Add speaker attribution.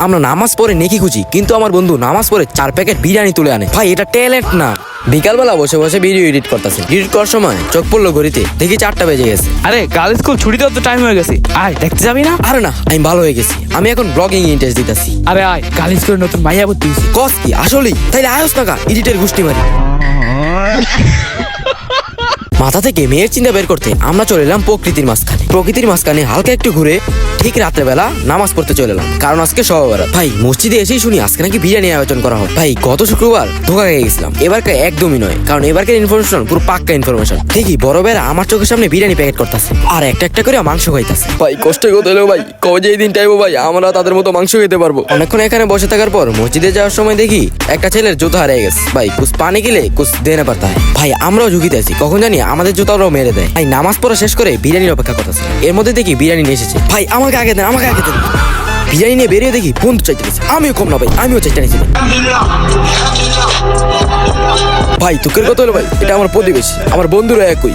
Speaker 1: আমরা নামাজ পড়ে নেকি খুঁজি, কিন্তু আমার বন্ধু নামাজ পড়ে 4 প্যাকেট বিরিয়ানি তুলে আনে। ভাই এটা ট্যালেন্ট না। বিকালবেলা বসে বসে ভিডিও এডিট করতেছে, এডিট করার সময় চোখ পড়লো ঘড়িতে, দেখি 4টা বেজে গেছে।
Speaker 2: আরে গার্লস স্কুল ছুটি দেওয়ার তো টাইম হয়ে গেছে, আয় দেখতে যাবি না?
Speaker 1: আরে না, আমি ভালো হয়ে গেছি, আমি এখন ব্লগিং ইন্টারেস্ট দিতেছি।
Speaker 2: আরে আয়, গার্লস স্কুলের নতুন মাইয়া ভর্তি হয়েছে।
Speaker 1: কস কি আসলেই? তাইলে আয়স টাকা এডিটের গোষ্ঠী মারি। মাথা থেকে মেয়ের চিন্তা বের করতে আমরা চলে এলাম প্রকৃতির মাঝখানে হালকা একটু ঘুরে ঠিক রাত্রেবেলা নামাজ পড়তে চলে এলাম, কারণ আজকে সবার ভাই মসজিদে এসেই শুনি আজকে নাকি বিরিয়ানি আয়োজন করা হয়। ভাই গত শুক্রবার ধোকা খেয়ে গেছিলাম, এবারকার একদমই নয়, কারণ এবারকার ইনফরমেশন পুরো পাক্কা ইনফরমেশন। দেখি বড় বেলা আমার চোখের সামনে বিরিয়ানি প্যাকেট করতেছে আর একটা একটা করে মাংস খাইতেছে। ভাই কষ্ট কত হলো ভাই, কবে যে এই দিন টাইবো ভাই আমরা তাদের মতো মাংস খেতে পারবো। অনেকক্ষণ এখানে বসে থাকার পর মসজিদে যাওয়ার সময় দেখি একটা ছেলের জুতো হারিয়ে গেছে। ভাই কুছ পানি গেলে কুছ দেনে পারতা হয়। ভাই আমরাও ঝুঁকিতে আছি, কখন জানি আমাদের জুতাও মেরে দেয়। ভাই নামাজ পড়া শেষ করে বিরিয়ানির অপেক্ষা করতেছে, এর মধ্যে দেখি বিরিয়ানি নিয়ে এসেছে। ভাই আমাকে আগে দেন। বিরিয়ানি নিয়ে বেরিয়ে দেখি বন্ধু চাইতে গেছে, আমিও কম না ভাই, আমিও চাইতে নিয়েছি। ভাই দুঃখের কথা হলো ভাই, এটা আমার প্রতিবেশী, আমার বন্ধুরা একই।